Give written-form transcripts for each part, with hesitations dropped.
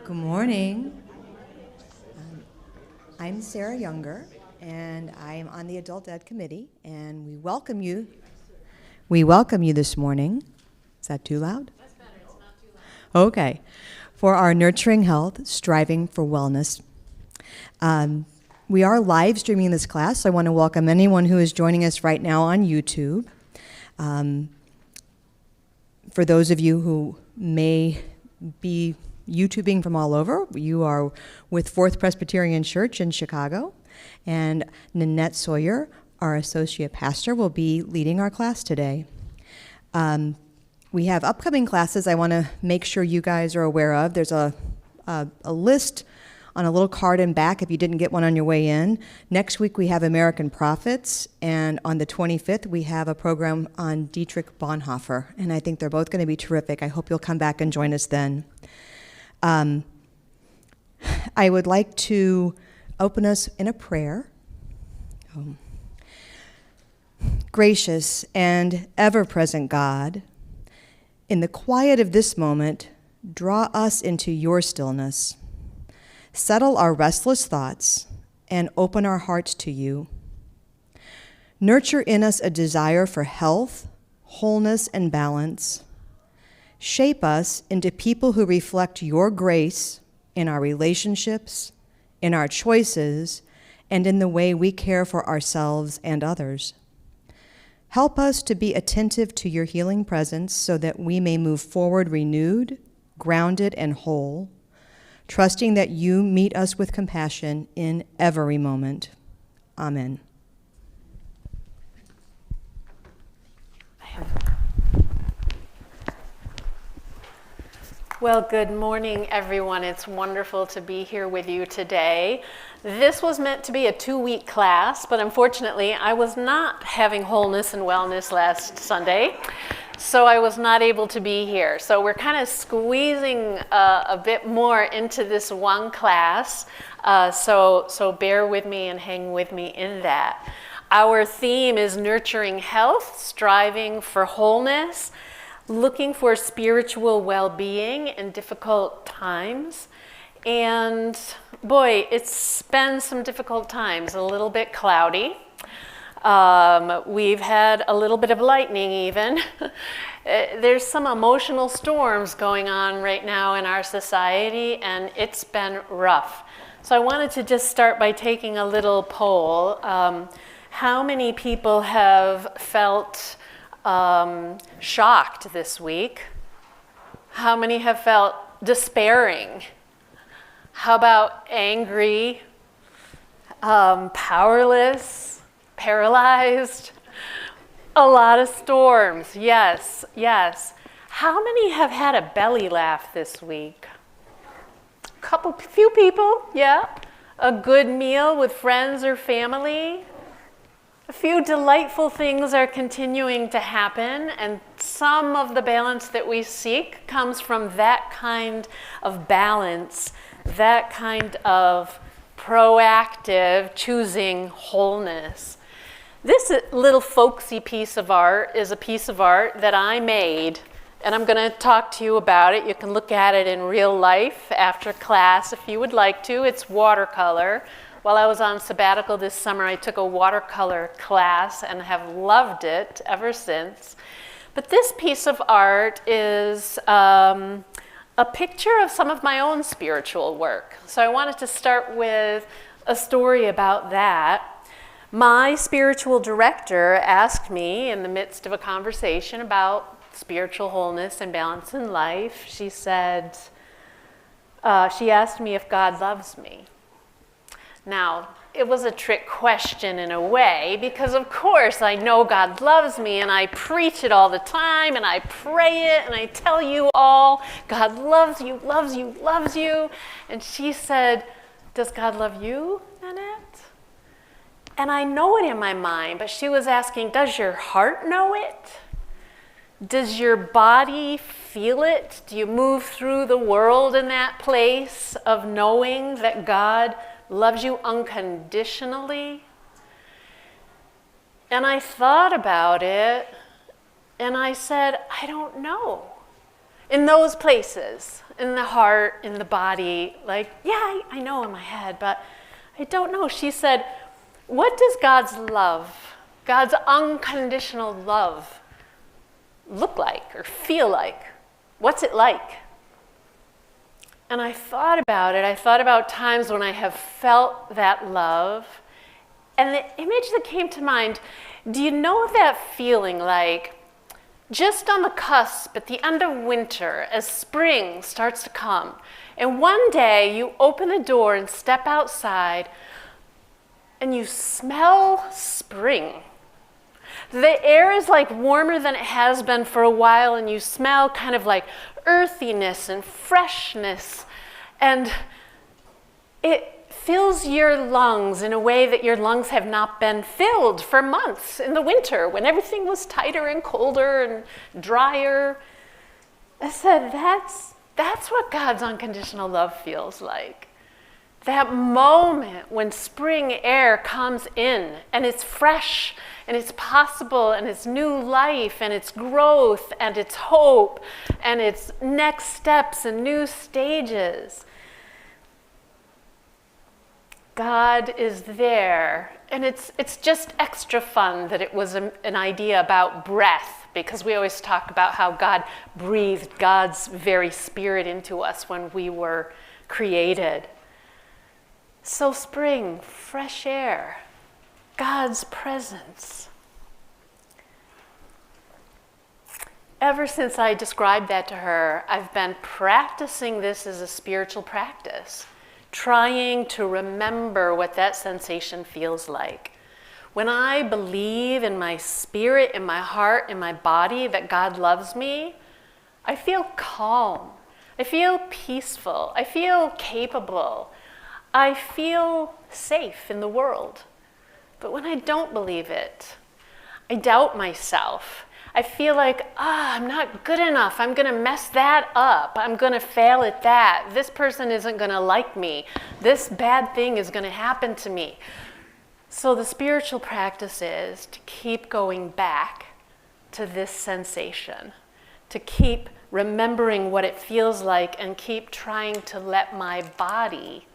Good morning. I'm Sarah Younger, and I am on the Adult Ed Committee, and we welcome you. We welcome you this morning. Is that too loud? That's better. It's not too loud. Okay. For our Nurturing Health, Striving for Wellness. We are live streaming this class, so I want to welcome anyone who is joining us right now on YouTube. For those of you who may be YouTubing from all over, you are with Fourth Presbyterian Church in Chicago, and Nanette Sawyer, our associate pastor, will be leading our class today. We have upcoming classes I want to make sure you guys are aware of. There's a list on a little card in back if you didn't get one on your way in. Next week we have American Prophets, and on the 25th we have a program on Dietrich Bonhoeffer, and I think they're both going to be terrific. I hope you'll come back and join us then. I would like to open us in a prayer. Gracious and ever-present God, in the quiet of this moment, draw us into your stillness. Settle our restless thoughts and open our hearts to you. Nurture in us a desire for health, wholeness, and balance. Shape us into people who reflect your grace in our relationships, in our choices, and in the way we care for ourselves and others. Help us to be attentive to your healing presence so that we may move forward renewed, grounded, and whole, trusting that you meet us with compassion in every moment. Amen. Well, good morning, everyone. It's wonderful to be here with you today. This was meant to be a 2-week class, but unfortunately, I was not having wholeness and wellness last Sunday, so I was not able to be here. So we're kind of squeezing a bit more into this one class, so bear with me and hang with me in that. Our theme is nurturing health, striving for wholeness, looking for spiritual well-being in difficult times. And boy, it's been some difficult times, a little bit cloudy. We've had a little bit of lightning even. There's some emotional storms going on right now in our society, and it's been rough. So I wanted to just start by taking a little poll. How many people have felt shocked this week? How many have felt despairing? How about angry, powerless, paralyzed? A lot of storms, yes, yes. How many have had a belly laugh this week? Few people, yeah. A good meal with friends or family. A few delightful things are continuing to happen, and some of the balance that we seek comes from that kind of balance, that kind of proactive choosing wholeness. This little folksy piece of art is a piece of art that I made, and I'm going to talk to you about it. You can look at it in real life after class if you would like to. It's watercolor. While I was on sabbatical this summer, I took a watercolor class and have loved it ever since. But this piece of art is a picture of some of my own spiritual work. So I wanted to start with a story about that. My spiritual director asked me in the midst of a conversation about spiritual wholeness and balance in life. She said, she asked me if God loves me. Now, it was a trick question in a way, because of course I know God loves me and I preach it all the time and I pray it and I tell you all, God loves you, loves you, loves you. And she said, does God love you, Nanette? And I know it in my mind, but she was asking, does your heart know it? Does your body feel it? Do you move through the world in that place of knowing that God loves you unconditionally? And I thought about it, and I said, I don't know. In those places, in the heart, in the body, like, yeah, I know in my head, but I don't know. She said, what does God's love, God's unconditional love, look like or feel like? What's it like? And I thought about it. I thought about times when I have felt that love. And the image that came to mind, do you know that feeling like just on the cusp at the end of winter as spring starts to come, and one day you open the door and step outside and you smell spring. The air is like warmer than it has been for a while, and you smell kind of like earthiness and freshness, and it fills your lungs in a way that your lungs have not been filled for months in the winter when everything was tighter and colder and drier. I said, that's what God's unconditional love feels like. That moment when spring air comes in and it's fresh and it's possible and it's new life and it's growth and it's hope and it's next steps and new stages. God is there, and it's just extra fun that it was an idea about breath, because we always talk about how God breathed God's very spirit into us when we were created. So spring, fresh air, God's presence. Ever since I described that to her, I've been practicing this as a spiritual practice, trying to remember what that sensation feels like. When I believe in my spirit, in my heart, in my body that God loves me, I feel calm. I feel peaceful. I feel capable. I feel safe in the world. But when I don't believe it, I doubt myself. I feel like, I'm not good enough. I'm going to mess that up. I'm going to fail at that. This person isn't going to like me. This bad thing is going to happen to me. So the spiritual practice is to keep going back to this sensation, to keep remembering what it feels like and keep trying to let my body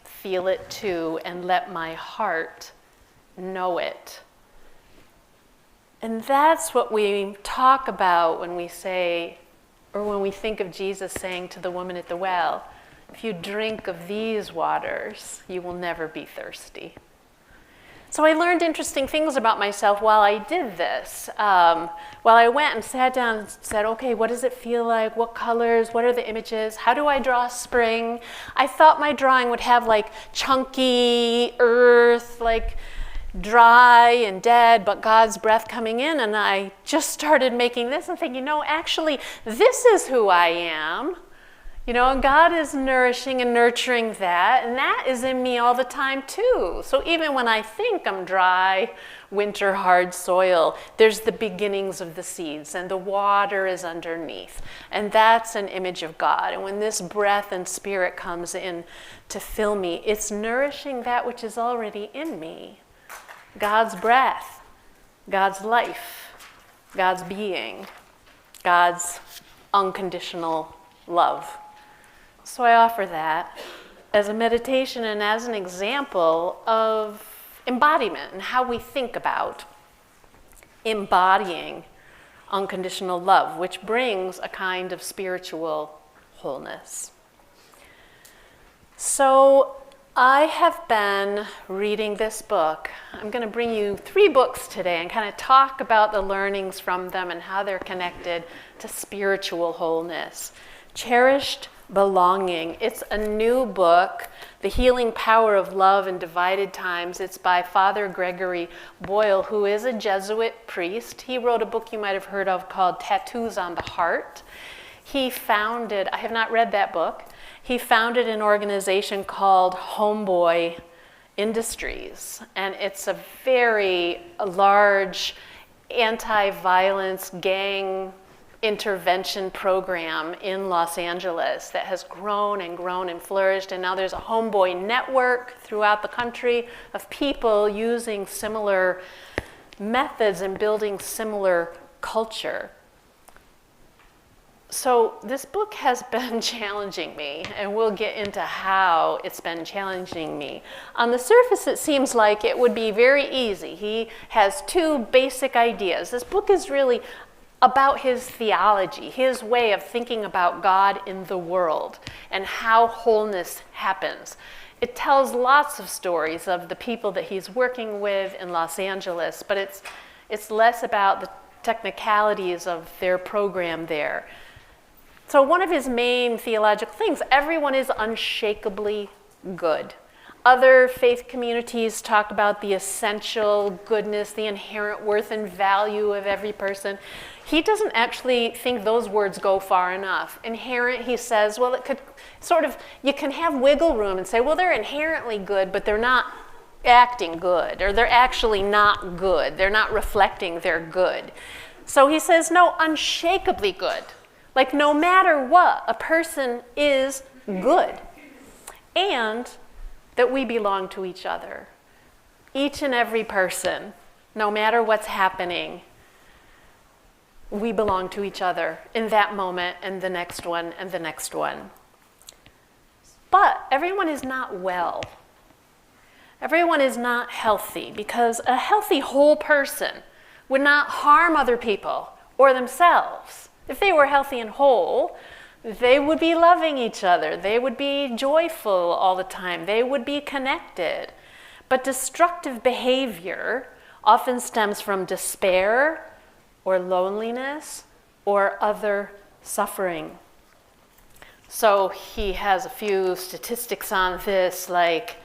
feel it too and let my heart know it. And that's what we talk about when we say, or when we think of Jesus saying to the woman at the well, if you drink of these waters, you will never be thirsty. So I learned interesting things about myself while I did this. While I went and sat down and said, okay, what does it feel like? What colors? What are the images? How do I draw spring? I thought my drawing would have like chunky earth, like dry and dead, but God's breath coming in, and I just started making this and thinking, no, actually, this is who I am. And God is nourishing and nurturing that, and that is in me all the time too. So even when I think I'm dry, winter, hard soil, there's the beginnings of the seeds, and the water is underneath, and that's an image of God. And when this breath and spirit comes in to fill me, it's nourishing that which is already in me. God's breath, God's life, God's being, God's unconditional love. So I offer that as a meditation and as an example of embodiment and how we think about embodying unconditional love, which brings a kind of spiritual wholeness. So I have been reading this book. I'm going to bring you 3 books today and kind of talk about the learnings from them and how they're connected to spiritual wholeness. Cherished Belonging. It's a new book, The Healing Power of Love in Divided Times. It's by Father Gregory Boyle, who is a Jesuit priest. He wrote a book you might have heard of called Tattoos on the Heart. He founded, I have not read that book, he founded an organization called Homeboy Industries, and it's a very large anti-violence gang intervention program in Los Angeles that has grown and grown and flourished, and now there's a homeboy network throughout the country of people using similar methods and building similar culture. So this book has been challenging me, and we'll get into how it's been challenging me. On the surface, it seems like it would be very easy. He has two basic ideas. This book is really about his theology, his way of thinking about God in the world, and how wholeness happens. It tells lots of stories of the people that he's working with in Los Angeles, but it's less about the technicalities of their program there. So one of his main theological things, everyone is unshakably good. Other faith communities talk about the essential goodness, the inherent worth and value of every person. He doesn't actually think those words go far enough. Inherent, he says, well, it could sort of, you can have wiggle room and say, well, they're inherently good, but they're not acting good, or they're actually not good. They're not reflecting their good. So he says, no, unshakably good. Like no matter what, a person is good. And that we belong to each other. Each and every person, no matter what's happening, we belong to each other in that moment and the next one and the next one. But everyone is not well. Everyone is not healthy, because a healthy whole person would not harm other people or themselves. If they were healthy and whole, they would be loving each other. They would be joyful all the time. They would be connected. But destructive behavior often stems from despair or loneliness or other suffering. So he has a few statistics on this, like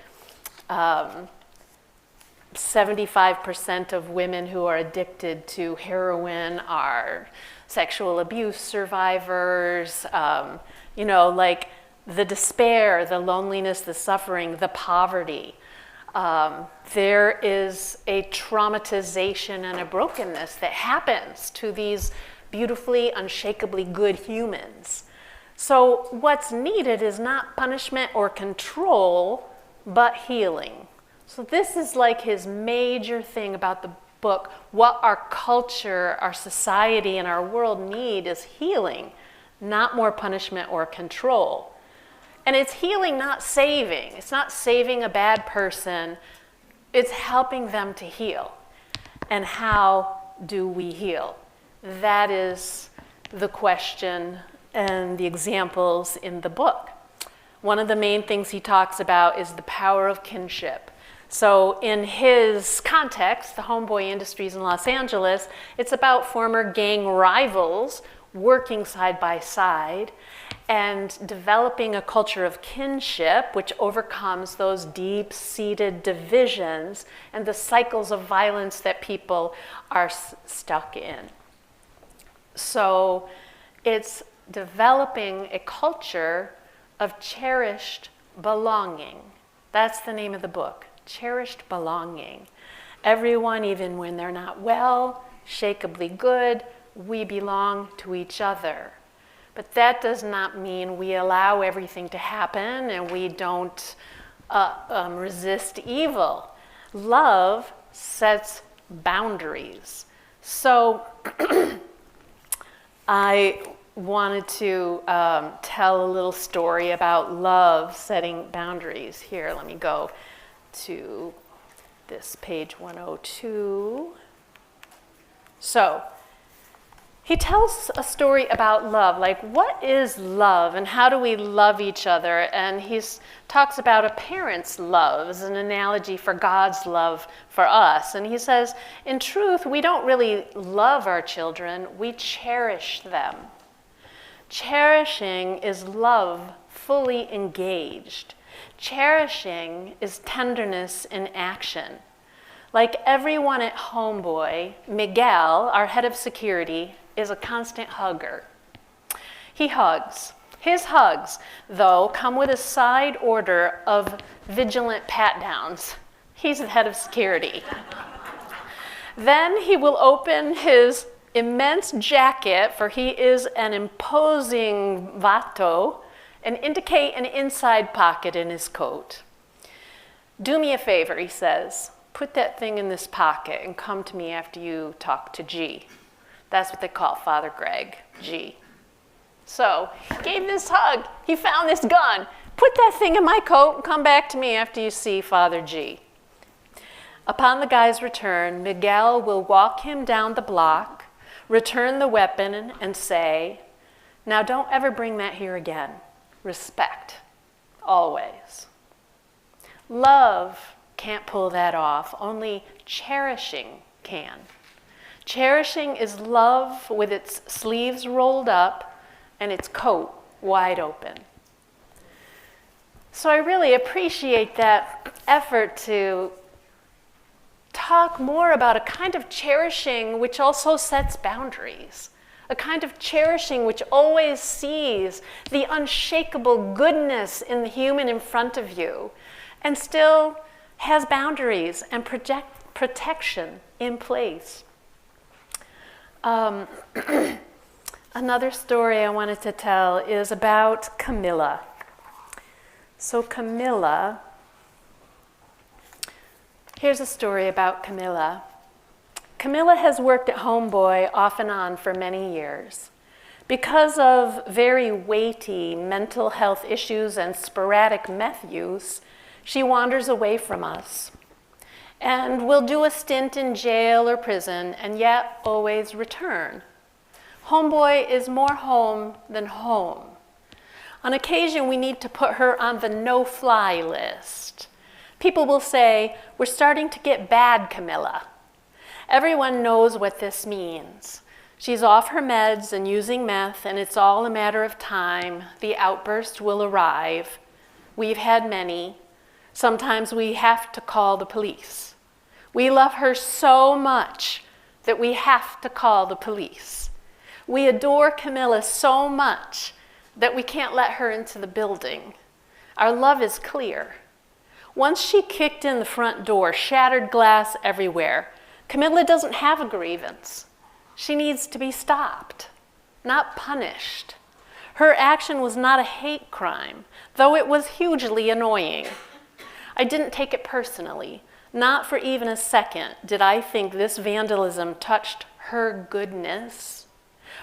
75% of women who are addicted to heroin are sexual abuse survivors, like the despair, the loneliness, the suffering, the poverty. There is a traumatization and a brokenness that happens to these beautifully, unshakably good humans. So what's needed is not punishment or control, but healing. So this is like his major thing about the book. What our culture, our society, and our world need is healing, not more punishment or control. And it's healing, not saving. It's not saving a bad person. It's helping them to heal. And how do we heal? That is the question and the examples in the book. One of the main things he talks about is the power of kinship. So in his context, the homeboy industries in Los Angeles, it's about former gang rivals working side by side and developing a culture of kinship which overcomes those deep-seated divisions and the cycles of violence that people are stuck in. So it's developing a culture of cherished belonging. That's the name of the book. Cherished belonging. Everyone, even when they're not well, shakably good, we belong to each other. But that does not mean we allow everything to happen and we don't resist evil. Love sets boundaries. So I wanted to tell a little story about love setting boundaries. Here, let me go to this page 102. So he tells a story about love, like what is love and how do we love each other? And he talks about a parent's love as an analogy for God's love for us. And he says, in truth, we don't really love our children, we cherish them. Cherishing is love fully engaged. Cherishing is tenderness in action. Like everyone at Homeboy, Miguel, our head of security, is a constant hugger. He hugs. His hugs, though, come with a side order of vigilant pat-downs. He's the head of security. Then he will open his immense jacket, for he is an imposing vato, and indicate an inside pocket in his coat. Do me a favor, he says. Put that thing in this pocket and come to me after you talk to G. That's what they call Father Greg, G. So he gave this hug. He found this gun. Put that thing in my coat and come back to me after you see Father G. Upon the guy's return, Miguel will walk him down the block, return the weapon, and say, "Now don't ever bring that here again. Respect, always." Love can't pull that off. Only cherishing can. Cherishing is love with its sleeves rolled up and its coat wide open. So I really appreciate that effort to talk more about a kind of cherishing which also sets boundaries, a kind of cherishing which always sees the unshakable goodness in the human in front of you and still has boundaries and protection in place. Another story I wanted to tell is about Camilla. So Camilla, here's a story about Camilla. Camilla has worked at Homeboy off and on for many years. Because of very weighty mental health issues and sporadic meth use, she wanders away from us and will do a stint in jail or prison and yet always return. Homeboy is more home than home. On occasion, we need to put her on the no-fly list. People will say, "We're starting to get bad, Camilla." Everyone knows what this means. She's off her meds and using meth, and it's all a matter of time. The outburst will arrive. We've had many. Sometimes we have to call the police. We love her so much that we have to call the police. We adore Camilla so much that we can't let her into the building. Our love is clear. Once she kicked in the front door, shattered glass everywhere, Camilla doesn't have a grievance. She needs to be stopped, not punished. Her action was not a hate crime, though it was hugely annoying. I didn't take it personally. Not for even a second did I think this vandalism touched her goodness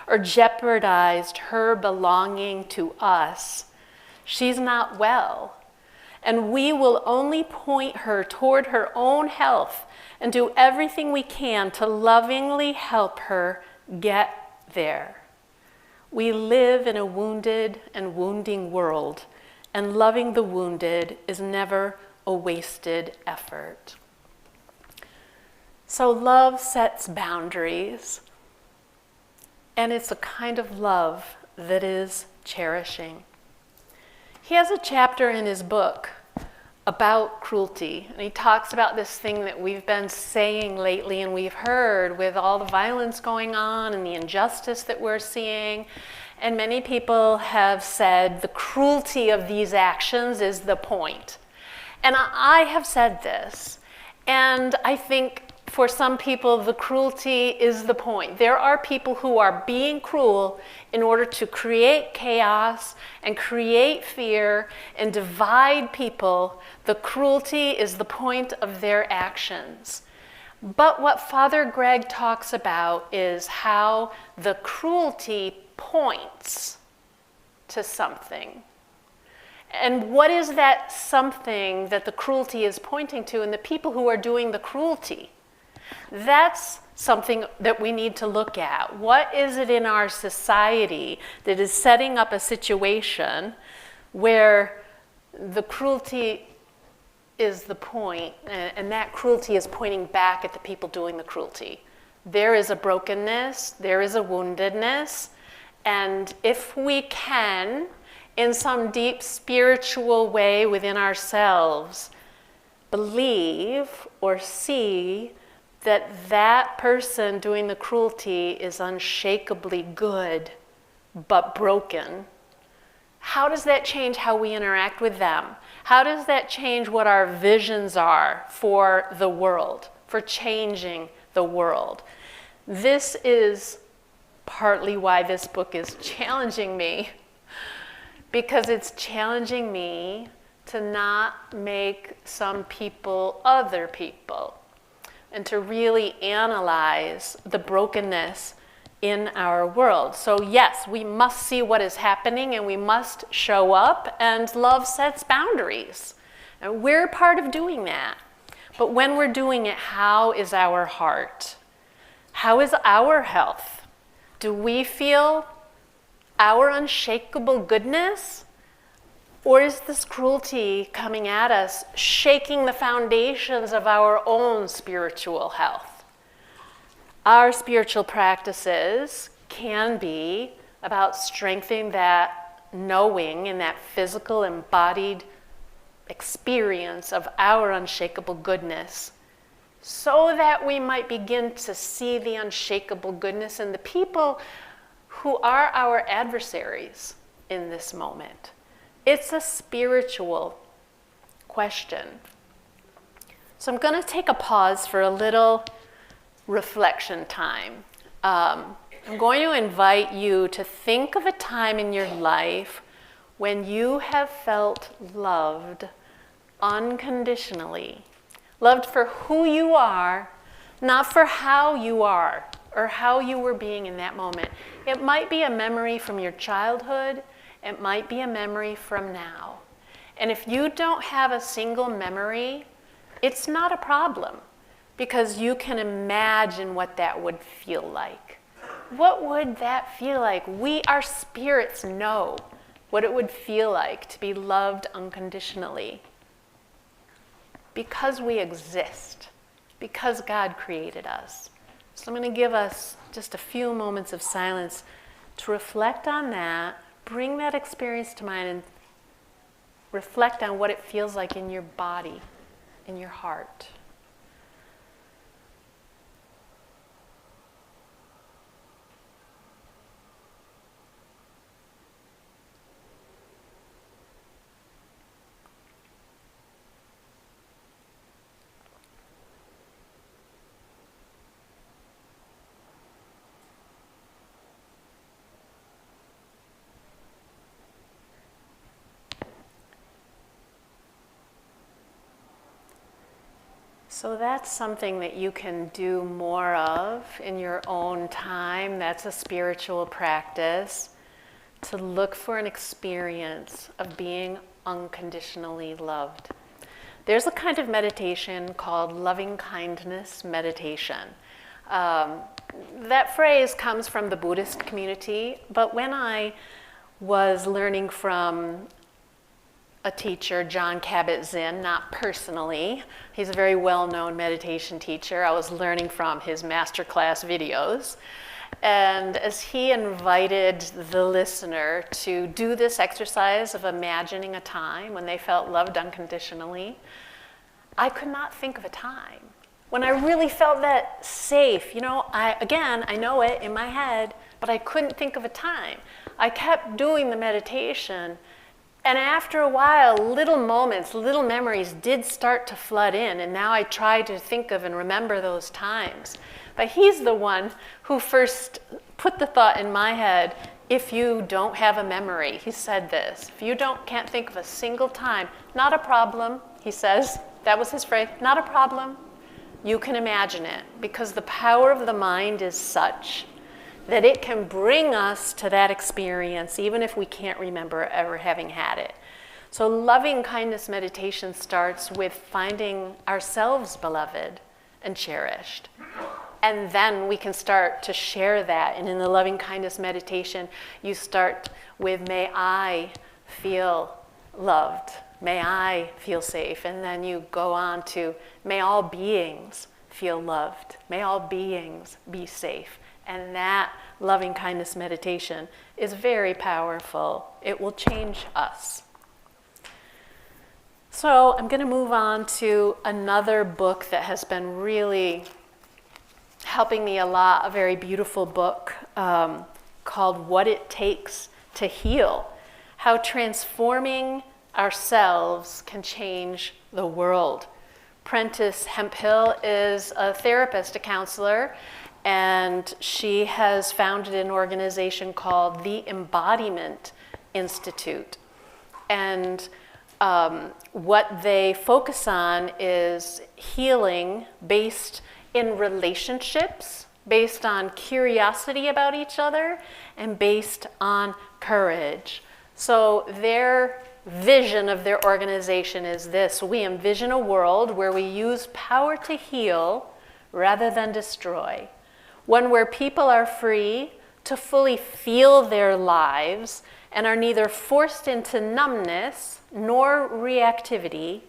or jeopardized her belonging to us. She's not well, and we will only point her toward her own health and do everything we can to lovingly help her get there. We live in a wounded and wounding world, and loving the wounded is never a wasted effort. So love sets boundaries, and it's a kind of love that is cherishing. He has a chapter in his book about cruelty, and he talks about this thing that we've been saying lately and we've heard with all the violence going on and the injustice that we're seeing. And many people have said the cruelty of these actions is the point. And I have said this, and I think for some people the cruelty is the point. There are people who are being cruel in order to create chaos and create fear and divide people. The cruelty is the point of their actions. But what Father Greg talks about is how the cruelty points to something. And what is that something that the cruelty is pointing to, and the people who are doing the cruelty? That's something that we need to look at. What is it in our society that is setting up a situation where the cruelty is the point, and that cruelty is pointing back at the people doing the cruelty? There is a brokenness, there is a woundedness, and if we can, in some deep spiritual way within ourselves, believe or see that that person doing the cruelty is unshakably good but broken, how does that change how we interact with them? How does that change what our visions are for the world, for changing the world? This is partly why this book is challenging me, because it's challenging me to not make some people other people, and to really analyze the brokenness in our world. So yes, we must see what is happening and we must show up, and love sets boundaries. And we're part of doing that. But when we're doing it, how is our heart? How is our health? Do we feel our unshakable goodness? Or is this cruelty coming at us, shaking the foundations of our own spiritual health? Our spiritual practices can be about strengthening that knowing and that physical embodied experience of our unshakable goodness, so that we might begin to see the unshakable goodness in the people who are our adversaries in this moment. It's a spiritual question. So I'm going to take a pause for a little reflection time. I'm going to invite you to think of a time in your life when you have felt loved unconditionally. Loved for who you are, not for how you are or how you were being in that moment. It might be a memory from your childhood. It might be a memory from now. And if you don't have a single memory, it's not a problem, because you can imagine what that would feel like. What would that feel like? Our spirits know what it would feel like to be loved unconditionally. Because we exist, because God created us. So I'm going to give us just a few moments of silence to reflect on that, bring that experience to mind, and reflect on what it feels like in your body, in your heart. So that's something that you can do more of in your own time. That's a spiritual practice, to look for an experience of being unconditionally loved. There's a kind of meditation called loving kindness meditation. That phrase comes from the Buddhist community, but when I was learning from a teacher, John Kabat-Zinn, not personally. He's a very well-known meditation teacher. I was learning from his masterclass videos. And as he invited the listener to do this exercise of imagining a time when they felt loved unconditionally, I could not think of a time when I really felt that safe. I know it in my head, but I couldn't think of a time. I kept doing the meditation, and after a while, little moments, little memories did start to flood in, and now I try to think of and remember those times. But he's the one who first put the thought in my head, if you don't have a memory, he said this, if you can't think of a single time, not a problem, he says, that was his phrase, not a problem, you can imagine it, because the power of the mind is such that it can bring us to that experience, even if we can't remember ever having had it. So loving kindness meditation starts with finding ourselves beloved and cherished. And then we can start to share that. And in the loving kindness meditation, you start with, may I feel loved. May I feel safe. And then you go on to, may all beings feel loved. May all beings be safe. And that loving kindness meditation is very powerful. It will change us. So I'm going to move on to another book that has been really helping me a lot, a very beautiful book called What It Takes to Heal, How Transforming Ourselves Can Change the World. Prentice Hemphill is a therapist, a counselor, and she has founded an organization called the Embodiment Institute. And what they focus on is healing based in relationships based on curiosity about each other, and based on courage. So their vision of their organization is this: we envision a world where we use power to heal rather than destroy. One where people are free to fully feel their lives and are neither forced into numbness nor reactivity.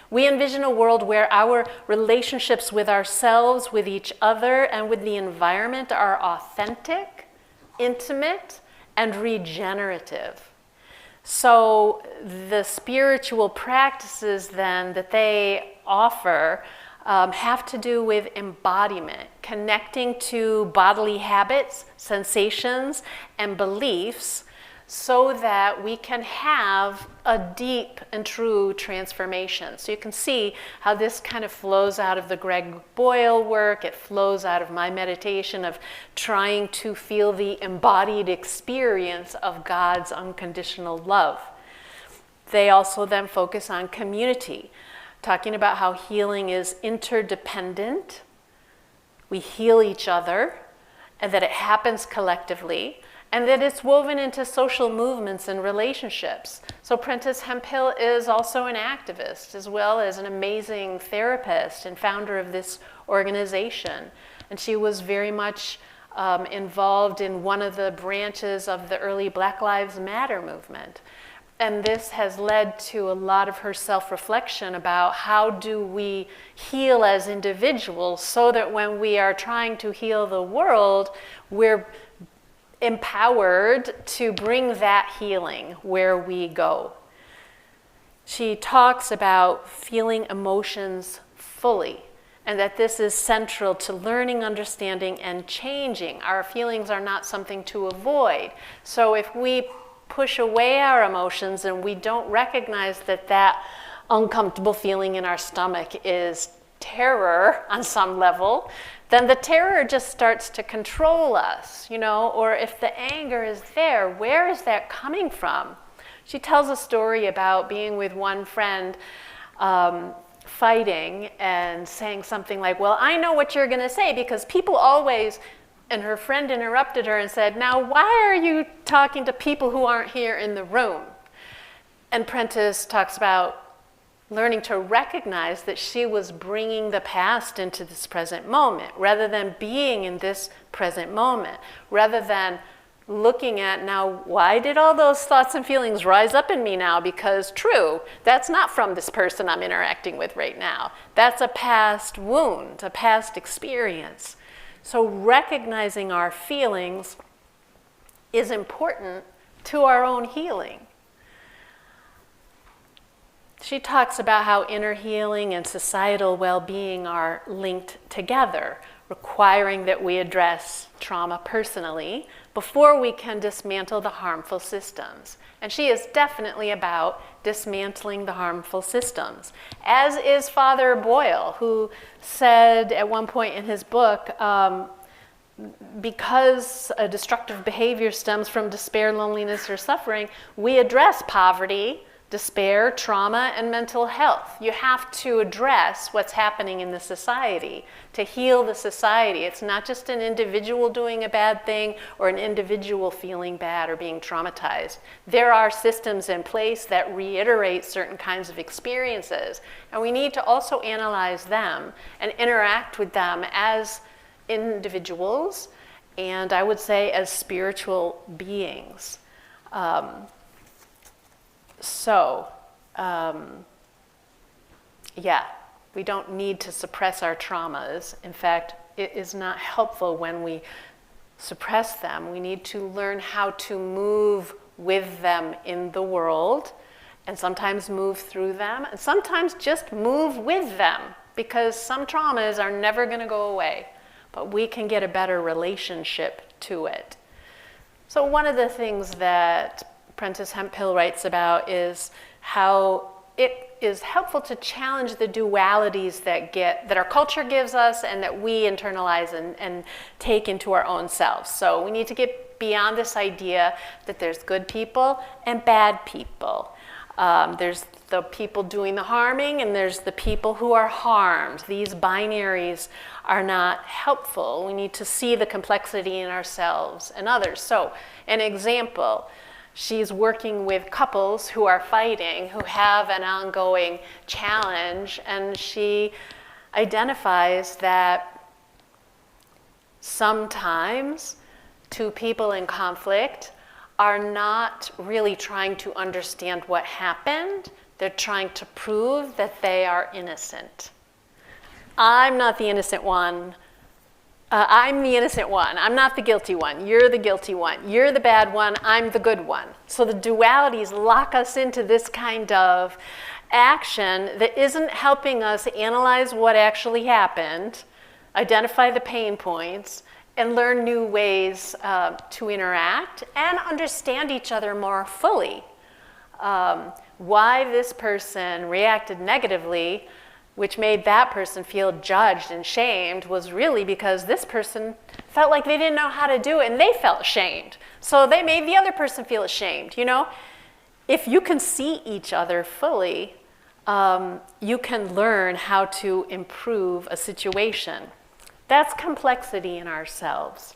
We envision a world where our relationships with ourselves, with each other, and with the environment are authentic, intimate, and regenerative. So the spiritual practices then that they offer have to do with embodiment, connecting to bodily habits, sensations, and beliefs so that we can have a deep and true transformation. So you can see how this kind of flows out of the Greg Boyle work. It flows out of my meditation of trying to feel the embodied experience of God's unconditional love. They also then focus on community, talking about how healing is interdependent. We heal each other, and that it happens collectively, and that it's woven into social movements and relationships. So Prentice Hemphill is also an activist, as well as an amazing therapist and founder of this organization. And she was very much involved in one of the branches of the early Black Lives Matter movement. And this has led to a lot of her self-reflection about how do we heal as individuals so that when we are trying to heal the world, we're empowered to bring that healing where we go. She talks about feeling emotions fully, and that this is central to learning, understanding, and changing. Our feelings are not something to avoid. So if we push away our emotions and we don't recognize that that uncomfortable feeling in our stomach is terror on some level, then the terror just starts to control us, or if the anger is there, where is that coming from? She tells a story about being with one friend fighting and saying something like, well, I know what you're going to say because people always... And her friend interrupted her and said, now why are you talking to people who aren't here in the room? And Prentice talks about learning to recognize that she was bringing the past into this present moment, rather than being in this present moment, rather than looking at now, why did all those thoughts and feelings rise up in me now? Because true, that's not from this person I'm interacting with right now. That's a past wound, a past experience. So recognizing our feelings is important to our own healing. She talks about how inner healing and societal well-being are linked together, requiring that we address trauma personally before we can dismantle the harmful systems. And she is definitely about dismantling the harmful systems, as is Father Boyle, who said at one point in his book, because a destructive behavior stems from despair, loneliness, or suffering, we address poverty, despair, trauma, and mental health. You have to address what's happening in the society to heal the society. It's not just an individual doing a bad thing or an individual feeling bad or being traumatized. There are systems in place that reiterate certain kinds of experiences, and we need to also analyze them and interact with them as individuals, and I would say as spiritual beings. We don't need to suppress our traumas. In fact, it is not helpful when we suppress them. We need to learn how to move with them in the world, and sometimes move through them, and sometimes just move with them, because some traumas are never going to go away, but we can get a better relationship to it. So one of the things that Prentice Hemphill writes about is how it is helpful to challenge the dualities that our culture gives us and that we internalize and take into our own selves. So we need to get beyond this idea that there's good people and bad people. There's the people doing the harming, and there's the people who are harmed. These binaries are not helpful. We need to see the complexity in ourselves and others. So, an example, she's working with couples who are fighting, who have an ongoing challenge, and she identifies that sometimes two people in conflict are not really trying to understand what happened. They're trying to prove that they are innocent. I'm not the innocent one. I'm the innocent one. I'm not the guilty one. You're the guilty one. You're the bad one. I'm the good one. So the dualities lock us into this kind of action that isn't helping us analyze what actually happened, identify the pain points, and learn new ways to interact and understand each other more fully. Why this person reacted negatively, which made that person feel judged and shamed, was really because this person felt like they didn't know how to do it and they felt ashamed. So they made the other person feel ashamed, you know? If you can see each other fully, you can learn how to improve a situation. That's complexity in ourselves.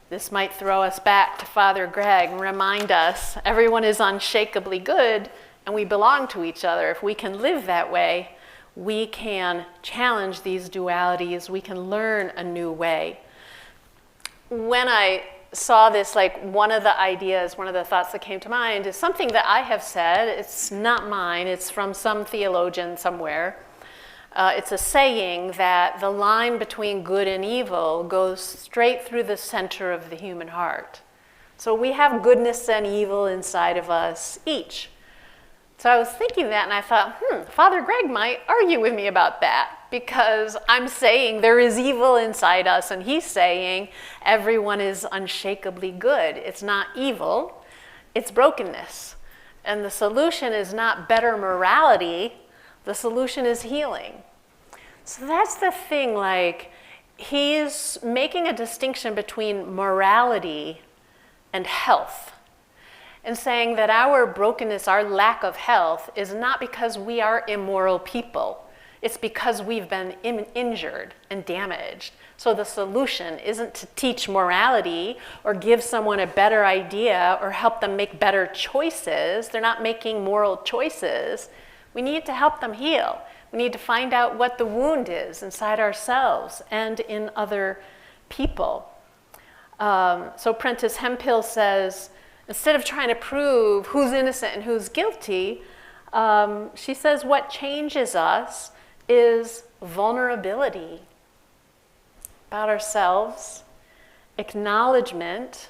This might throw us back to Father Greg and remind us everyone is unshakably good and we belong to each other. If we can live that way, we can challenge these dualities. We can learn a new way. When I saw this, like one of the ideas, one of the thoughts that came to mind is something that I have said. It's not mine. It's from some theologian somewhere. It's a saying that the line between good and evil goes straight through the center of the human heart. So we have goodness and evil inside of us each. So I was thinking that and I thought, Father Greg might argue with me about that because I'm saying there is evil inside us and he's saying everyone is unshakably good. It's not evil, it's brokenness. And the solution is not better morality, the solution is healing. So that's the thing, like, he's making a distinction between morality and health, and saying that our brokenness, our lack of health, is not because we are immoral people. It's because we've been injured and damaged. So the solution isn't to teach morality or give someone a better idea or help them make better choices. They're not making moral choices. We need to help them heal. We need to find out what the wound is inside ourselves and in other people. So Prentice Hemphill says, instead of trying to prove who's innocent and who's guilty, she says what changes us is vulnerability about ourselves, acknowledgement,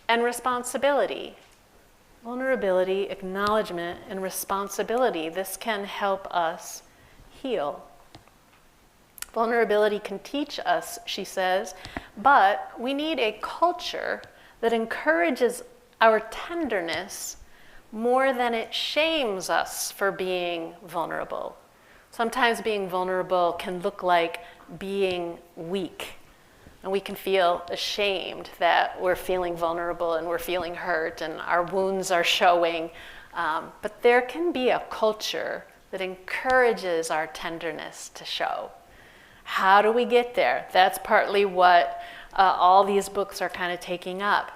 and responsibility. Vulnerability, acknowledgement, and responsibility. This can help us heal. Vulnerability can teach us, she says, but we need a culture that encourages our tenderness more than it shames us for being vulnerable. Sometimes being vulnerable can look like being weak, and we can feel ashamed that we're feeling vulnerable and we're feeling hurt and our wounds are showing. But there can be a culture that encourages our tenderness to show. How do we get there? That's partly what all these books are kind of taking up.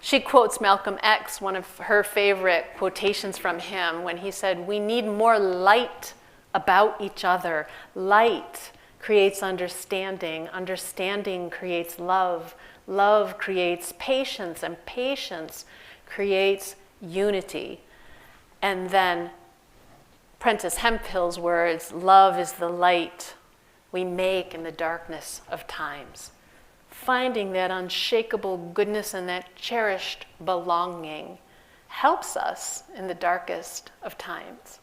She quotes Malcolm X, one of her favorite quotations from him, when he said, "We need more light about each other. Light creates understanding. Understanding creates love. Love creates patience, and patience creates unity." And then Prentice Hemphill's words, "Love is the light we make in the darkness of times." Finding that unshakable goodness and that cherished belonging helps us in the darkest of times.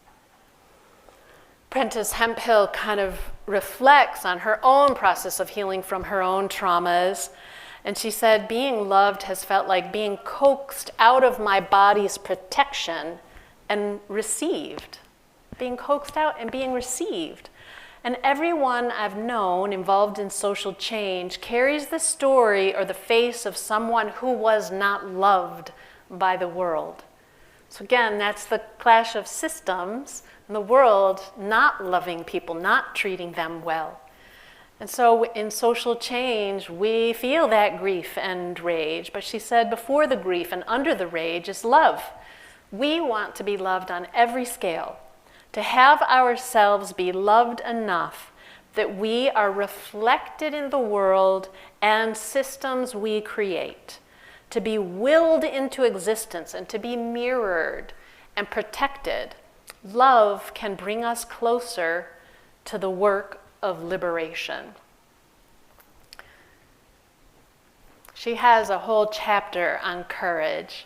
Prentice Hemphill kind of reflects on her own process of healing from her own traumas. And she said, being loved has felt like being coaxed out of my body's protection and received. Being coaxed out and being received. And everyone I've known involved in social change carries the story or the face of someone who was not loved by the world. So again, that's the clash of systems in the world not loving people, not treating them well. And so in social change, we feel that grief and rage. But she said before the grief and under the rage is love. We want to be loved on every scale, to have ourselves be loved enough that we are reflected in the world and systems we create, to be willed into existence and to be mirrored and protected. Love can bring us closer to the work of liberation. She has a whole chapter on courage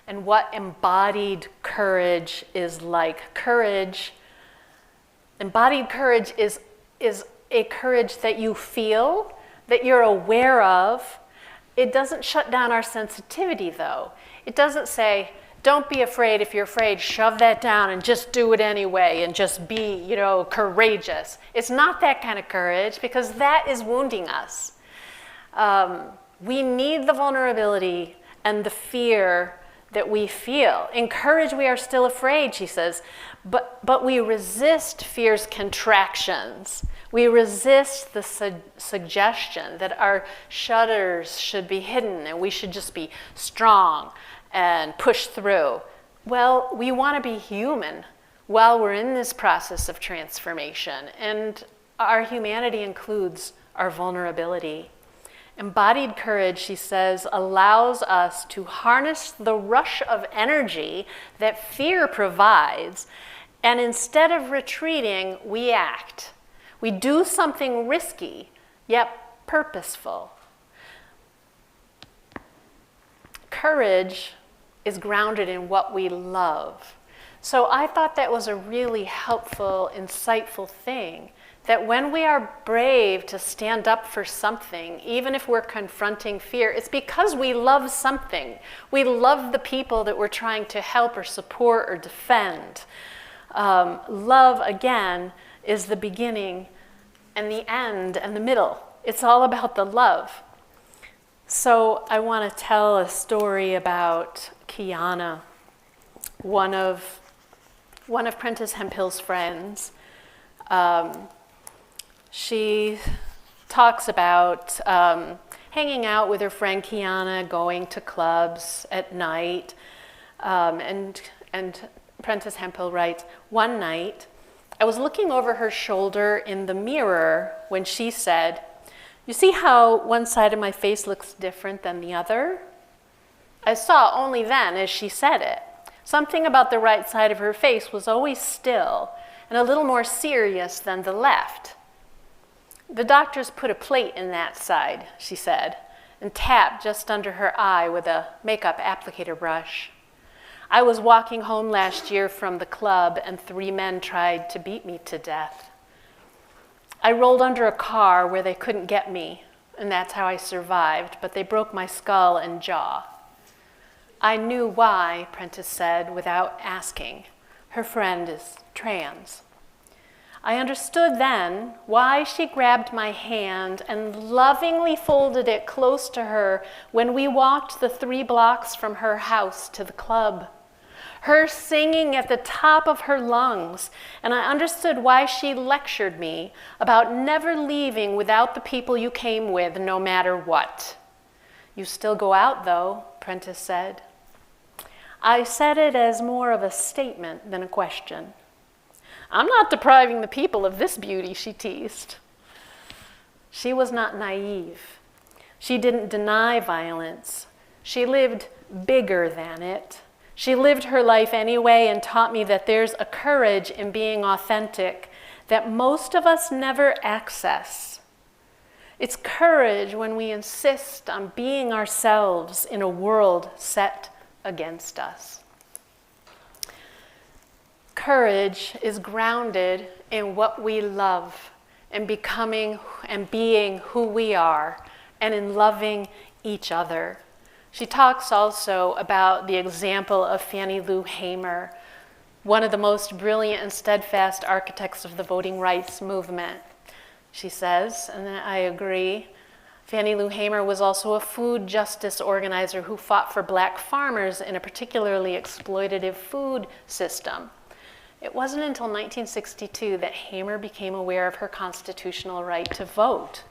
and what embodied courage is like. Embodied courage is a courage that you feel, that you're aware of. It doesn't shut down our sensitivity, though. It doesn't say, don't be afraid. If you're afraid, shove that down and just do it anyway and just be, courageous. It's not that kind of courage because that is wounding us. We need the vulnerability and the fear that we feel. In courage, we are still afraid, she says, but we resist fear's contractions. We resist the suggestion that our shudders should be hidden and we should just be strong and push through. Well, we want to be human while we're in this process of transformation, and our humanity includes our vulnerability. Embodied courage, she says, allows us to harness the rush of energy that fear provides, and instead of retreating, we act. We do something risky, yet purposeful. Courage is grounded in what we love. So I thought that was a really helpful, insightful thing, that when we are brave to stand up for something, even if we're confronting fear, it's because we love something. We love the people that we're trying to help or support or defend. Love, again, is the beginning and the end and the middle. It's all about the love. So I want to tell a story about Kiana, one of Prentice Hemphill's friends. She talks about hanging out with her friend Kiana, going to clubs at night, and Prentice Hemphill writes, one night, I was looking over her shoulder in the mirror when she said, you see how one side of my face looks different than the other? I saw only then as she said it. Something about the right side of her face was always still and a little more serious than the left. The doctors put a plate in that side, she said, and tapped just under her eye with a makeup applicator brush. I was walking home last year from the club and 3 men tried to beat me to death. I rolled under a car where they couldn't get me, and that's how I survived, but they broke my skull and jaw. I knew why, Prentice said, without asking. Her friend is trans. I understood then why she grabbed my hand and lovingly folded it close to her when we walked the 3 blocks from her house to the club. Her singing at the top of her lungs, and I understood why she lectured me about never leaving without the people you came with, no matter what. You still go out, though, Prentice said. I said it as more of a statement than a question. I'm not depriving the people of this beauty, she teased. She was not naive. She didn't deny violence. She lived bigger than it. She lived her life anyway and taught me that there's a courage in being authentic that most of us never access. It's courage when we insist on being ourselves in a world set against us. Courage is grounded in what we love and becoming and being who we are and in loving each other. She talks also about the example of Fannie Lou Hamer, one of the most brilliant and steadfast architects of the voting rights movement. She says, and I agree, Fannie Lou Hamer was also a food justice organizer who fought for black farmers in a particularly exploitative food system. It wasn't until 1962 that Hamer became aware of her constitutional right to vote,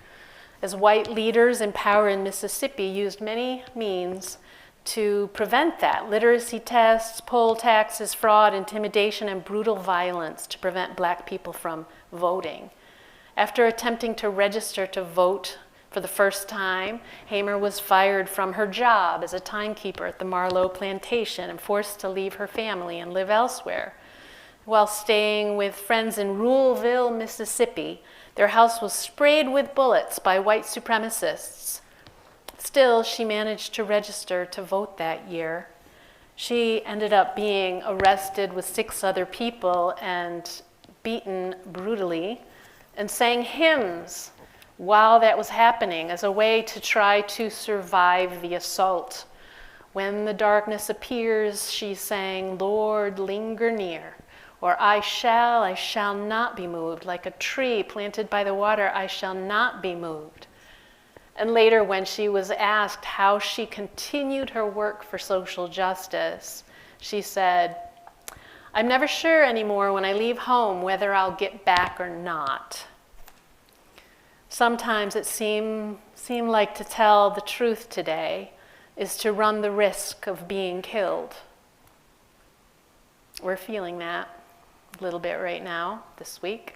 as white leaders in power in Mississippi used many means to prevent that: literacy tests, poll taxes, fraud, intimidation, and brutal violence to prevent black people from voting. After attempting to register to vote for the first time, Hamer was fired from her job as a timekeeper at the Marlowe plantation and forced to leave her family and live elsewhere. While staying with friends in Ruleville, Mississippi, their house was sprayed with bullets by white supremacists. Still, she managed to register to vote that year. She ended up being arrested with 6 other people and beaten brutally, and sang hymns while that was happening as a way to try to survive the assault. When the darkness appears, she sang, "Lord, linger near," or I shall not be moved. Like a tree planted by the water, I shall not be moved. And later, when she was asked how she continued her work for social justice, she said, "I'm never sure anymore when I leave home whether I'll get back or not." Sometimes it seemed like to tell the truth today is to run the risk of being killed. We're feeling that a little bit right now, this week.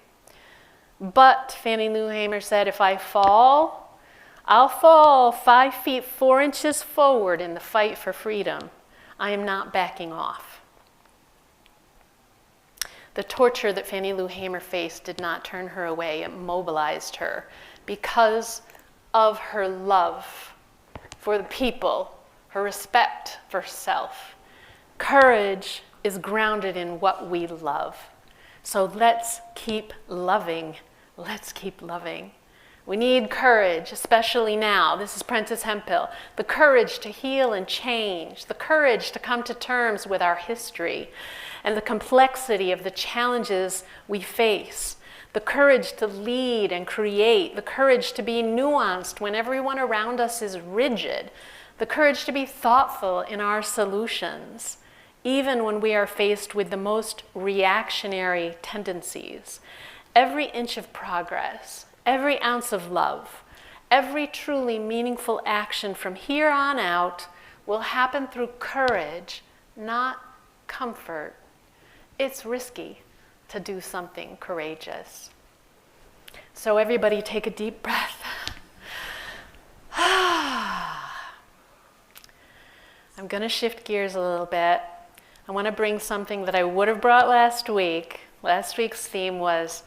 But Fannie Lou Hamer said, if I fall, I'll fall 5 feet 4 inches forward in the fight for freedom. I am not backing off. The torture that Fannie Lou Hamer faced did not turn her away. It mobilized her because of her love for the people, her respect for self. Courage is grounded in what we love. So let's keep loving. Let's keep loving. We need courage, especially now. This is Prentice Hemphill. The courage to heal and change, the courage to come to terms with our history and the complexity of the challenges we face, the courage to lead and create, the courage to be nuanced when everyone around us is rigid, the courage to be thoughtful in our solutions, even when we are faced with the most reactionary tendencies. Every inch of progress, every ounce of love, every truly meaningful action from here on out will happen through courage, not comfort. It's risky to do something courageous. So everybody take a deep breath. I'm going to shift gears a little bit. I want to bring something that I would have brought last week. Last week's theme was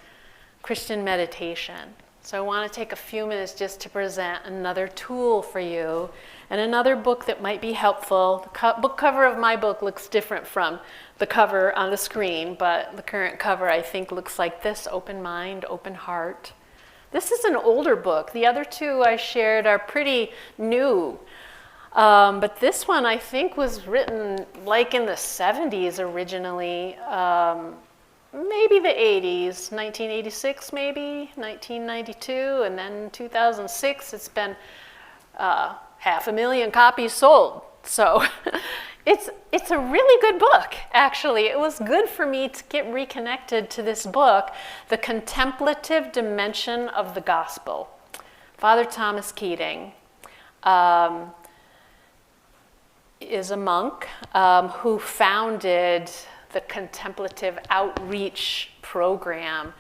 Christian meditation. So I want to take a few minutes just to present another tool for you and another book that might be helpful. The book cover of my book looks different from the cover on the screen, but the current cover I think looks like this: Open Mind, Open Heart. This is an older book. The other two I shared are pretty new. But this one I think was written like in the 70s originally. Maybe the 80s, 1986 maybe, 1992, and then 2006. It's been 500,000 copies sold. So it's a really good book, actually. It was good for me to get reconnected to this book, The Contemplative Dimension of the Gospel. Father Thomas Keating is a monk who founded the Contemplative Outreach Program.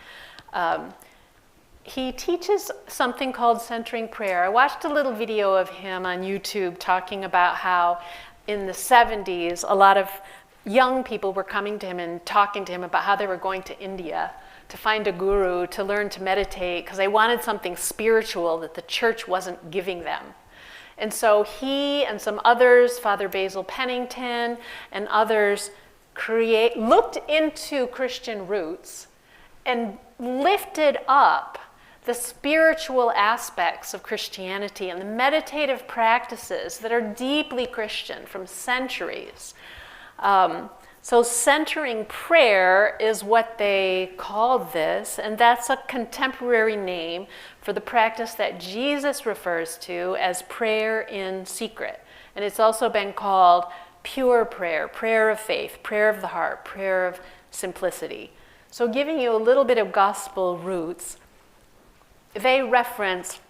He teaches something called centering prayer. I watched a little video of him on YouTube talking about how in the 70s, a lot of young people were coming to him and talking to him about how they were going to India to find a guru, to learn to meditate, because they wanted something spiritual that the church wasn't giving them. And so he and some others, Father Basil Pennington and others, looked into Christian roots and lifted up the spiritual aspects of Christianity and the meditative practices that are deeply Christian from centuries. So centering prayer is what they called this, and that's a contemporary name for the practice that Jesus refers to as prayer in secret. And it's also been called pure prayer, prayer of faith, prayer of the heart, prayer of simplicity. So giving you a little bit of gospel roots, they reference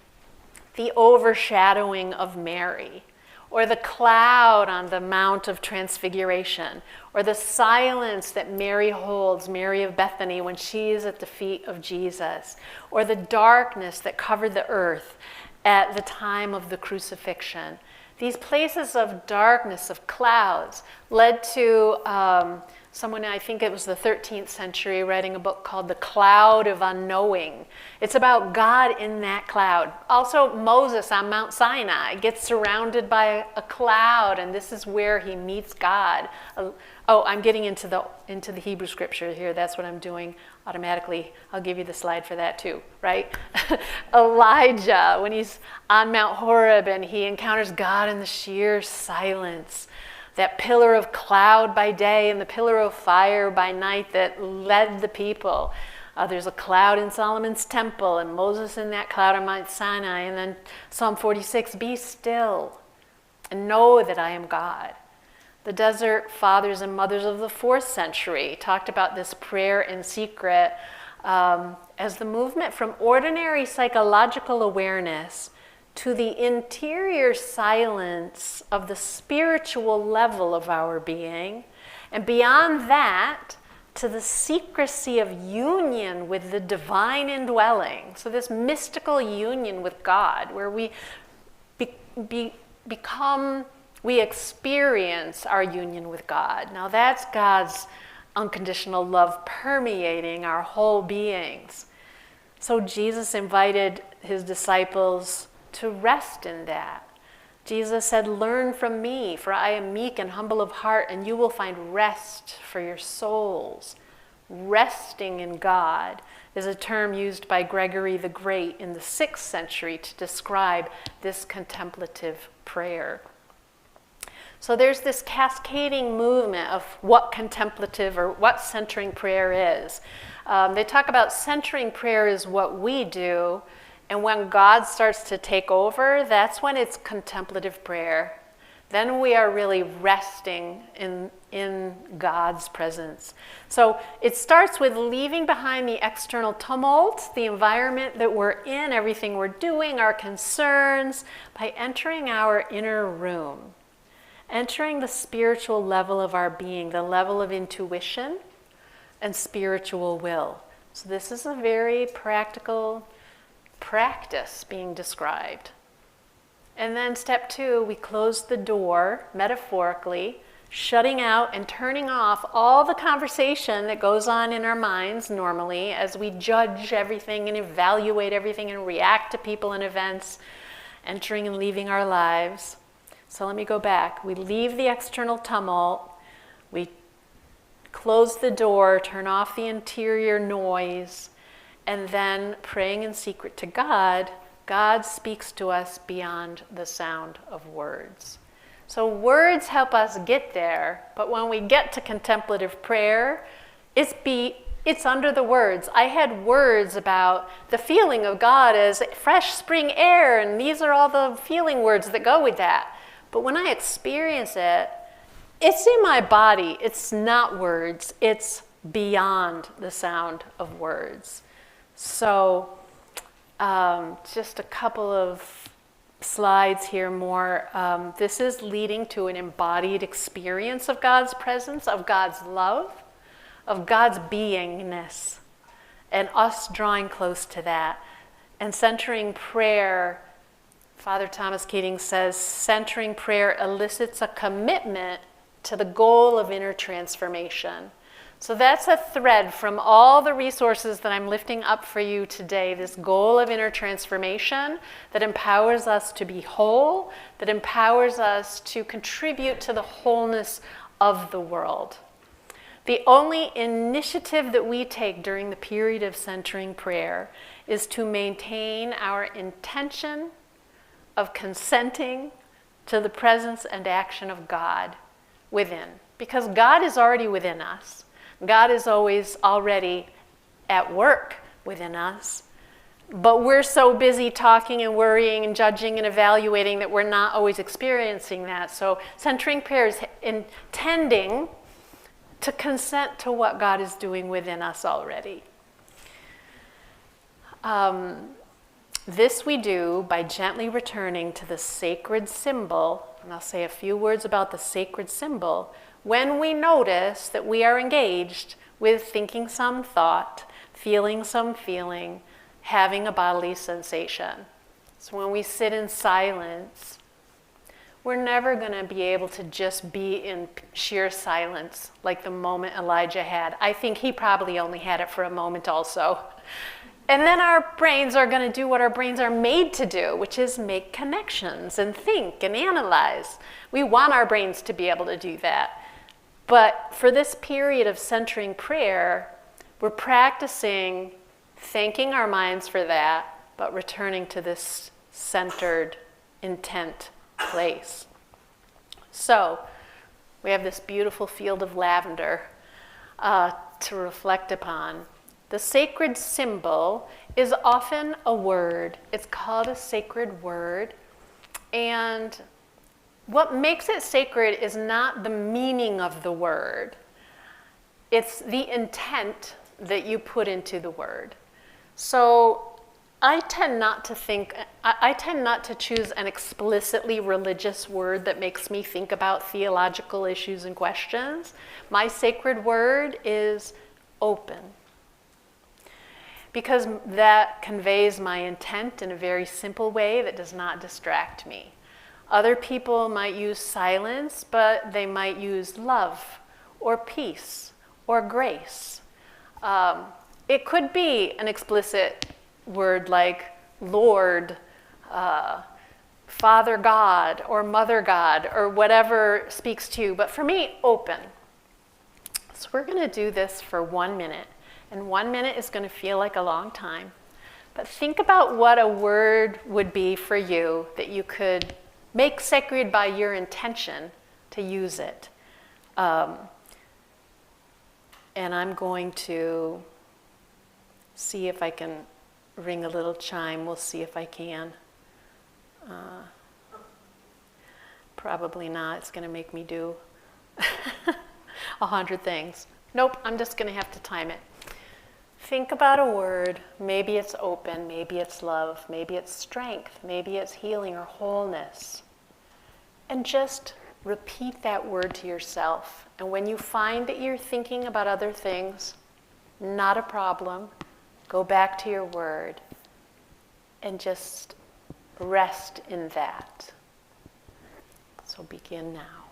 the overshadowing of Mary, or the cloud on the Mount of Transfiguration, or the silence that Mary holds, Mary of Bethany, when she is at the feet of Jesus, or the darkness that covered the earth at the time of the crucifixion. These places of darkness, of clouds, led to someone, I think it was the 13th century, writing a book called The Cloud of Unknowing. It's about God in that cloud. Also, Moses on Mount Sinai gets surrounded by a cloud, and this is where he meets God. Oh, I'm getting into the Hebrew scripture here. That's what I'm doing automatically. I'll give you the slide for that too, right? Elijah, when he's on Mount Horeb and he encounters God in the sheer silence. That pillar of cloud by day and the pillar of fire by night that led the people. There's a cloud in Solomon's temple, and Moses in that cloud on Mount Sinai. And then Psalm 46, be still and know that I am God. The desert fathers and mothers of the 4th century talked about this prayer in secret as the movement from ordinary psychological awareness to the interior silence of the spiritual level of our being, and beyond that, to the secrecy of union with the divine indwelling. So this mystical union with God, where we we experience our union with God. Now that's God's unconditional love permeating our whole beings. So Jesus invited his disciples to rest in that. Jesus said, learn from me, for I am meek and humble of heart, and you will find rest for your souls. Resting in God is a term used by Gregory the Great in the 6th century to describe this contemplative prayer. So there's this cascading movement of what contemplative or what centering prayer is. They talk about centering prayer is what we do, and when God starts to take over, that's when it's contemplative prayer. Then we are really resting in God's presence. So it starts with leaving behind the external tumult, the environment that we're in, everything we're doing, our concerns, by entering our inner room, entering the spiritual level of our being, the level of intuition and spiritual will. So this is a very practical practice being described. And then step 2, we close the door, metaphorically, shutting out and turning off all the conversation that goes on in our minds normally as we judge everything and evaluate everything and react to people and events, entering and leaving our lives. So let me go back. We leave the external tumult, we close the door, turn off the interior noise, and then praying in secret to God, God speaks to us beyond the sound of words. So words help us get there, but when we get to contemplative prayer, it's under the words. I had words about the feeling of God as fresh spring air, and these are all the feeling words that go with that. But when I experience it, it's in my body. It's not words. It's beyond the sound of words. So just a couple of slides here more. This is leading to an embodied experience of God's presence, of God's love, of God's beingness, and us drawing close to that. And centering prayer, Father Thomas Keating says, centering prayer elicits a commitment to the goal of inner transformation. So that's a thread from all the resources that I'm lifting up for you today, this goal of inner transformation that empowers us to be whole, that empowers us to contribute to the wholeness of the world. The only initiative that we take during the period of centering prayer is to maintain our intention of consenting to the presence and action of God within. because God is already within us. God is always already at work within us. But we're so busy talking and worrying and judging and evaluating that we're not always experiencing that. So centering prayer is intending to consent to what God is doing within us already. This we do by gently returning to the sacred symbol, and I'll say a few words about the sacred symbol, when we notice that we are engaged with thinking some thought, feeling some feeling, having a bodily sensation. So when we sit in silence, we're never going to be able to just be in sheer silence like the moment Elijah had. I think he probably only had it for a moment also. And then our brains are going to do what our brains are made to do, which is make connections and think and analyze. We want our brains to be able to do that. But for this period of centering prayer, we're practicing thanking our minds for that, but returning to this centered intent place. So we have this beautiful field of lavender to reflect upon. The sacred symbol is often a word. It's called a sacred word. And what makes it sacred is not the meaning of the word. It's the intent that you put into the word. So I tend not to choose an explicitly religious word that makes me think about theological issues and questions. My sacred word is open, because that conveys my intent in a very simple way that does not distract me. Other people might use silence, but they might use love or peace or grace. It could be an explicit word like Lord, Father God, or Mother God, or whatever speaks to you. But for me, open. So we're going to do this for 1 minute. And 1 minute is going to feel like a long time. But think about what a word would be for you that you could make sacred by your intention to use it. And I'm going to see if I can ring a little chime. We'll see if I can. Probably not. It's going to make me do 100 things. Nope, I'm just going to have to time it. Think about a word. Maybe it's open, maybe it's love, maybe it's strength, maybe it's healing or wholeness. And just repeat that word to yourself. And when you find that you're thinking about other things, not a problem. Go back to your word and just rest in that. So begin now.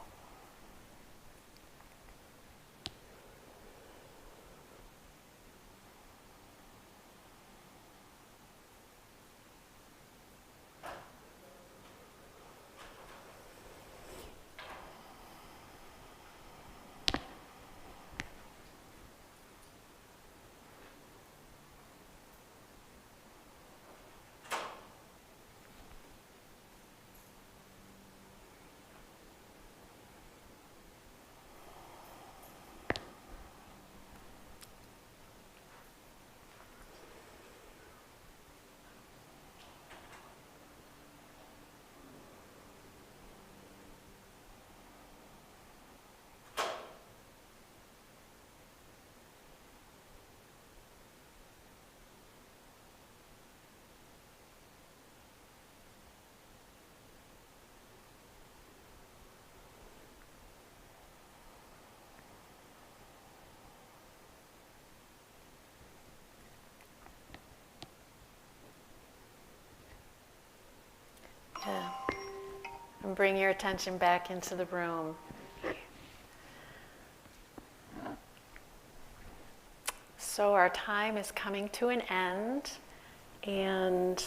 And bring your attention back into the room. So our time is coming to an end, and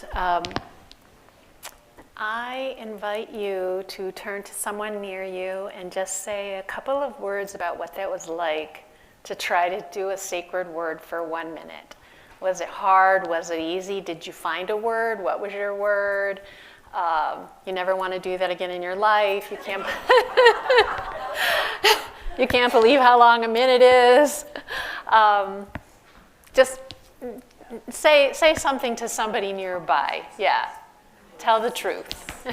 I invite you to turn to someone near you and just say a couple of words about what that was like to try to do a sacred word for 1 minute. Was it hard? Was it easy? Did you find a word? What was your word? You never want to do that again in your life. You can't. You can't believe how long a minute is. Just say something to somebody nearby. Yeah, tell the truth.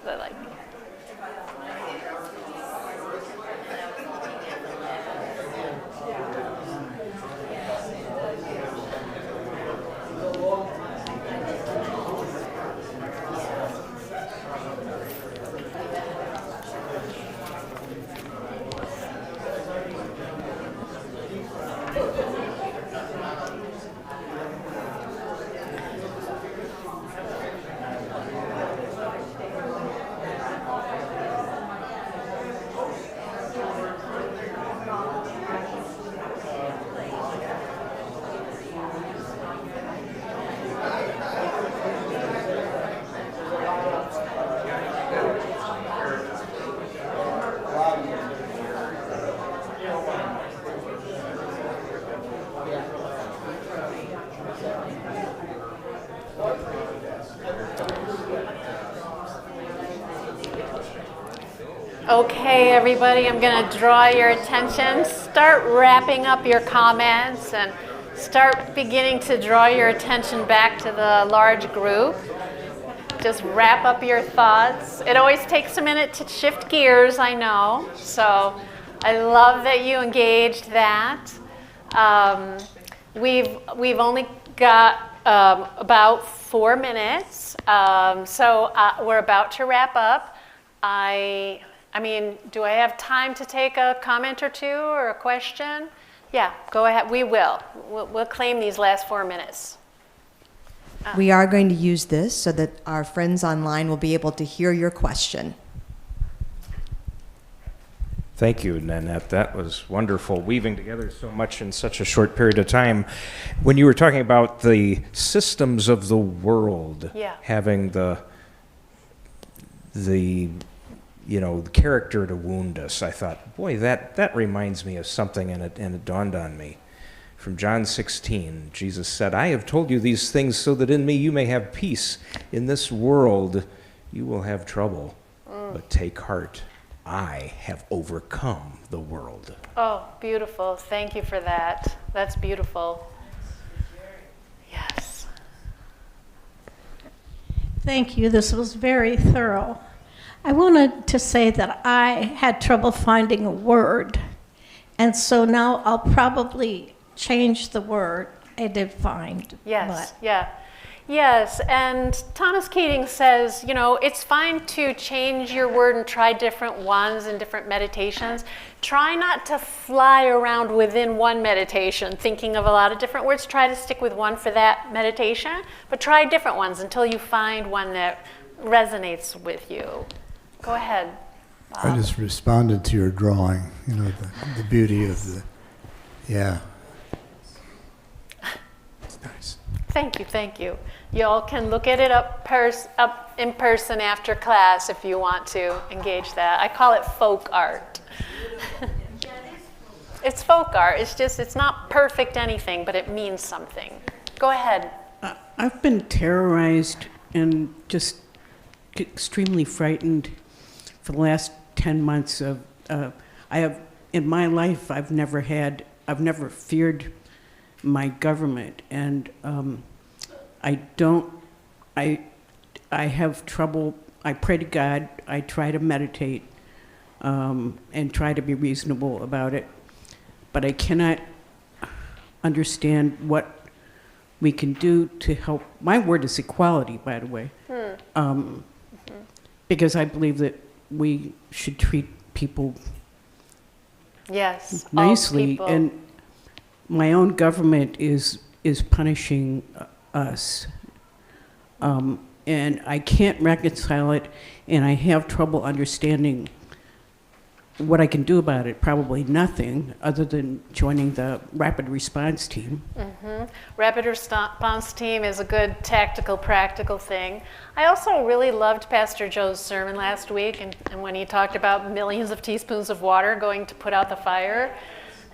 Like, okay, everybody, I'm going to draw your attention. Start wrapping up your comments and start beginning to draw your attention back to the large group. Just wrap up your thoughts. It always takes a minute to shift gears, I know. So I love that you engaged that. We've only got about 4 minutes, so we're about to wrap up. I mean, do I have time to take a comment or two or a question? Yeah, go ahead. We will. We'll claim these last 4 minutes. We are going to use this so that our friends online will be able to hear your question. Thank you, Nanette. That was wonderful, weaving together so much in such a short period of time. When you were talking about the systems of the world, having the character to wound us, I thought, boy, that reminds me of something, and it dawned on me. From John 16, Jesus said, I have told you these things so that in me you may have peace. In this world you will have trouble, but take heart. I have overcome the world. Oh, beautiful. Thank you for that. That's beautiful. Yes. Thank you. This was very thorough. I wanted to say that I had trouble finding a word, and so now I'll probably change the word I did find. Yes, Yes, and Thomas Keating says, it's fine to change your word and try different ones in different meditations. Try not to fly around within one meditation, thinking of a lot of different words. Try to stick with one for that meditation, but try different ones until you find one that resonates with you. Go ahead, Bob. I just responded to your drawing, the beauty of yeah. It's nice. Thank you. Y'all can look at it up in person after class if you want to engage that. I call it folk art. It's folk art. It's not perfect anything, but it means something. Go ahead. I've been terrorized and just extremely frightened for the last 10 months of, in my life, I've never feared my government, and I have trouble. I pray to God, I try to meditate, and try to be reasonable about it, but I cannot understand what we can do to help. My word is equality, by the way, because I believe that we should treat people nicely, and my own government is punishing us, and I can't reconcile it, and I have trouble understanding what I can do about it. Probably nothing other than joining the rapid response team. Rapid response team is a good tactical, practical thing. I also really loved Pastor Joe's sermon last week, and when he talked about millions of teaspoons of water going to put out the fire.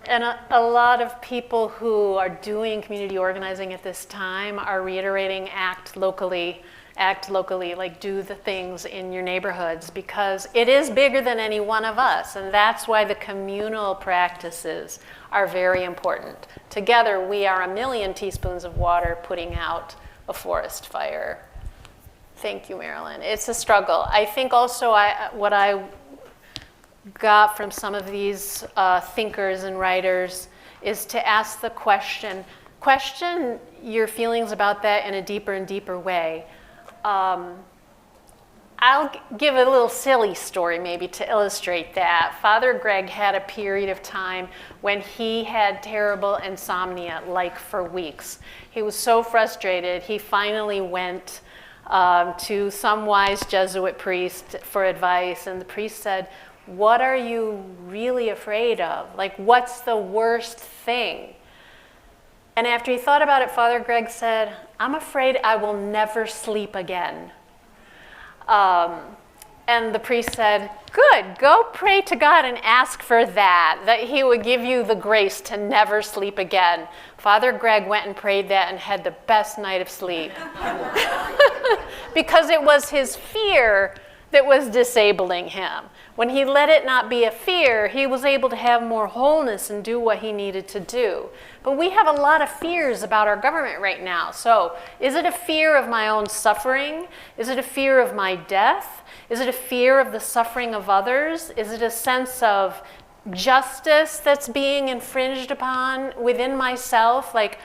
And a lot of people who are doing community organizing at this time are reiterating act locally, act locally, like do the things in your neighborhoods, because it is bigger than any one of us, and that's why the communal practices are very important. Together, we are 1,000,000 teaspoons of water putting out a forest fire. Thank you, Marilyn. It's a struggle. I think also what I got from some of these thinkers and writers is to ask the question your feelings about that in a deeper and deeper way. I'll give a little silly story maybe to illustrate that. Father Greg had a period of time when he had terrible insomnia, like for weeks. He was so frustrated, he finally went to some wise Jesuit priest for advice, and the priest said, "What are you really afraid of? Like, what's the worst thing?" And after he thought about it, Father Greg said, "I'm afraid I will never sleep again." And the priest said, "Good, go pray to God and ask for that he would give you the grace to never sleep again." Father Greg went and prayed that and had the best night of sleep. Because it was his fear that was disabling him. When he let it not be a fear, he was able to have more wholeness and do what he needed to do. But we have a lot of fears about our government right now. So is it a fear of my own suffering? Is it a fear of my death? Is it a fear of the suffering of others? Is it a sense of justice that's being infringed upon within myself? Like,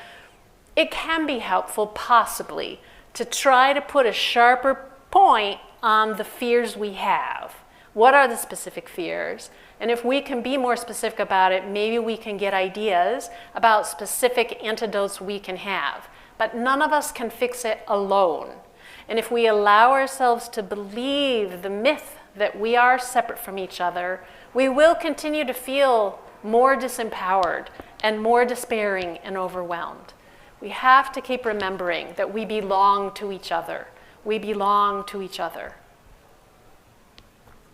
it can be helpful, possibly, to try to put a sharper point on the fears we have. What are the specific fears? And if we can be more specific about it, maybe we can get ideas about specific antidotes we can have. But none of us can fix it alone. And if we allow ourselves to believe the myth that we are separate from each other, we will continue to feel more disempowered and more despairing and overwhelmed. We have to keep remembering that we belong to each other. We belong to each other.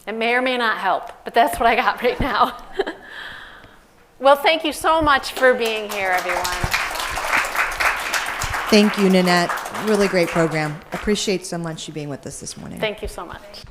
It may or may not help, but that's what I got right now. Well, thank you so much for being here, everyone. Thank you, Nanette. Really great program. Appreciate so much you being with us this morning. Thank you so much.